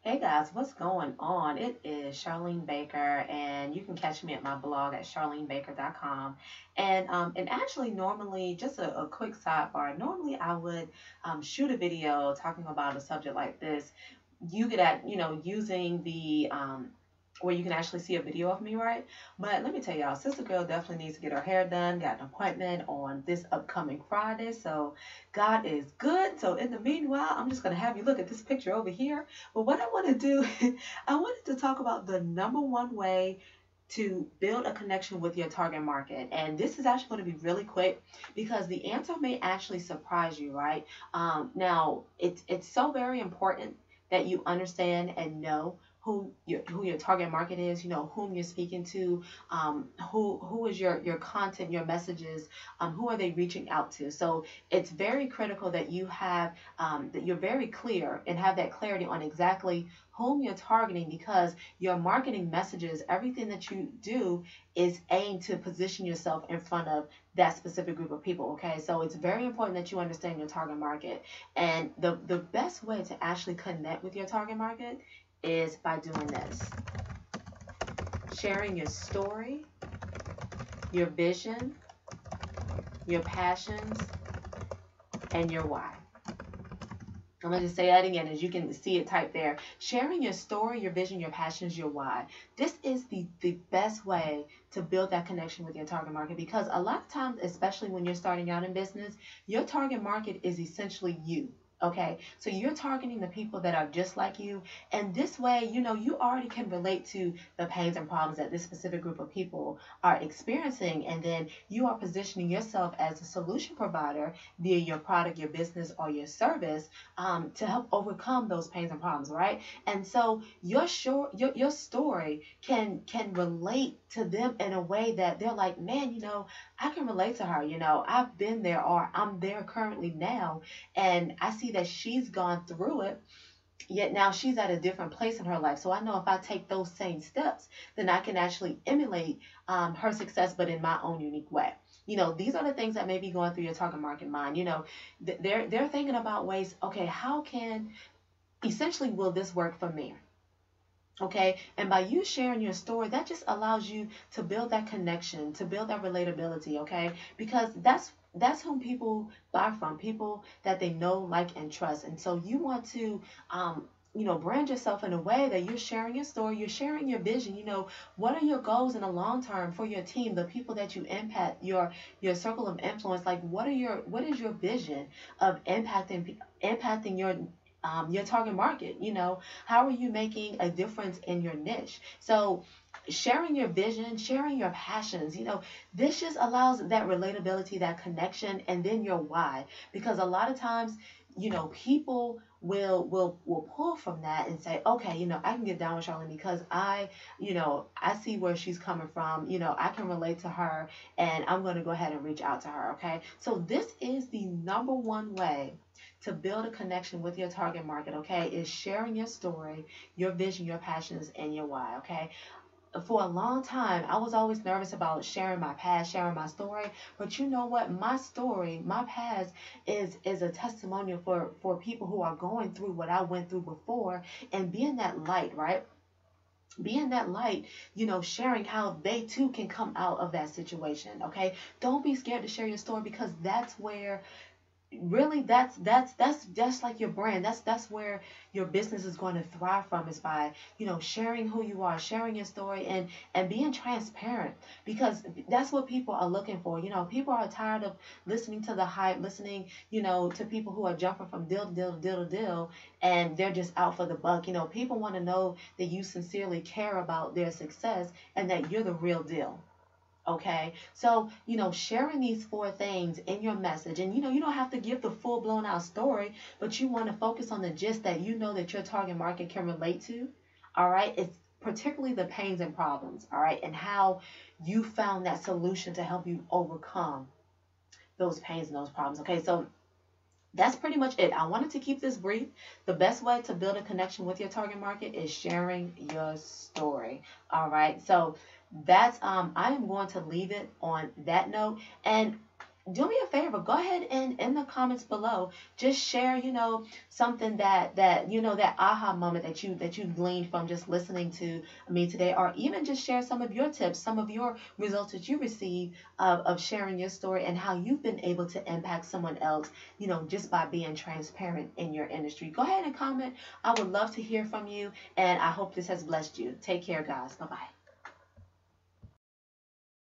Hey guys, what's going on? It is Charlene Baker, and you can catch me at my blog at charlenebaker.com. And actually, normally, just a quick sidebar. Normally, I would shoot a video talking about a subject like this. You get at using the where you can actually see a video of me, right? But let me tell y'all, sister girl definitely needs to get her hair done. Got an appointment on this upcoming Friday, so God is good. So in the meanwhile, I'm just gonna have you look at this picture over here. But what I want to do, I wanted to talk about the number one way to build a connection with your target market. And this is actually going to be really quick because the answer may actually surprise you, right? Now, it's so very important that you understand and know who your target market is, whom you're speaking to, who is your content, your messages, who are they reaching out to. So it's very critical that you have that you're very clear and have that clarity on exactly whom you're targeting, because your marketing messages, everything that you do is aimed to position yourself in front of that specific group of people. Okay, so it's very important that you understand your target market, and the best way to actually connect with your target market is by doing this: sharing your story, your vision, your passions, and your why. I'm going to say that again, as you can see it typed there. Sharing your story, your vision, your passions, your why. This is the best way to build that connection with your target market, because a lot of times, especially when you're starting out in business, your target market is essentially you. Okay, so you're targeting the people that are just like you, and this way, you already can relate to the pains and problems that this specific group of people are experiencing, and then you are positioning yourself as a solution provider via your product, your business, or your service, to help overcome those pains and problems, right? And so your story can relate to them in a way that they're like, man, I can relate to her. I've been there, or I'm there currently now, and I see that she's gone through it. Yet now she's at a different place in her life. So I know if I take those same steps, then I can actually emulate her success, but in my own unique way. These are the things that may be going through your target market mind. They're thinking about ways. Okay, how can essentially will this work for me? Okay, and by you sharing your story, that just allows you to build that connection, to build that relatability. Okay, because that's whom people buy from, people that they know, like, and trust. And so you want to brand yourself in a way that you're sharing your story, you're sharing your vision. What are your goals in the long term for your team, the people that you impact, your circle of influence? Like, what is your vision of impacting your target market? How are you making a difference in your niche? So sharing your vision, sharing your passions, this just allows that relatability, that connection, and then your why. Because a lot of times, people will pull from that and say, okay, I can get down with Charlene because I see where she's coming from. I can relate to her, and I'm going to go ahead and reach out to her. Okay, so this is the number one way to build a connection with your target market. Okay, is sharing your story, your vision, your passions, and your why. Okay, for a long time, I was always nervous about sharing my past, sharing my story. But you know what? My story, my past is a testimonial for people who are going through what I went through before, and being that light, right? Being that light, sharing how they too can come out of that situation. Okay, don't be scared to share your story, because that's where really that's like your brand. That's where your business is going to thrive from, is by sharing who you are, sharing your story, and being transparent, because that's what people are looking for. People are tired of listening to the hype, listening to people who are jumping from deal to deal to deal to deal, and they're just out for the buck. People want to know that you sincerely care about their success and that you're the real deal. Okay, so sharing these four things in your message, and you don't have to give the full blown out story, but you want to focus on the gist that that your target market can relate to. All right, it's particularly the pains and problems. All right, and how you found that solution to help you overcome those pains and those problems. Okay, so that's pretty much it. I wanted to keep this brief. The best way to build a connection with your target market is sharing your story. All right. So that's I am going to leave it on that note. And do me a favor, go ahead and in the comments below, just share, something that that aha moment that you gleaned from just listening to me today, or even just share some of your tips, some of your results that you received of sharing your story and how you've been able to impact someone else, just by being transparent in your industry. Go ahead and comment. I would love to hear from you, and I hope this has blessed you. Take care, guys. Bye-bye.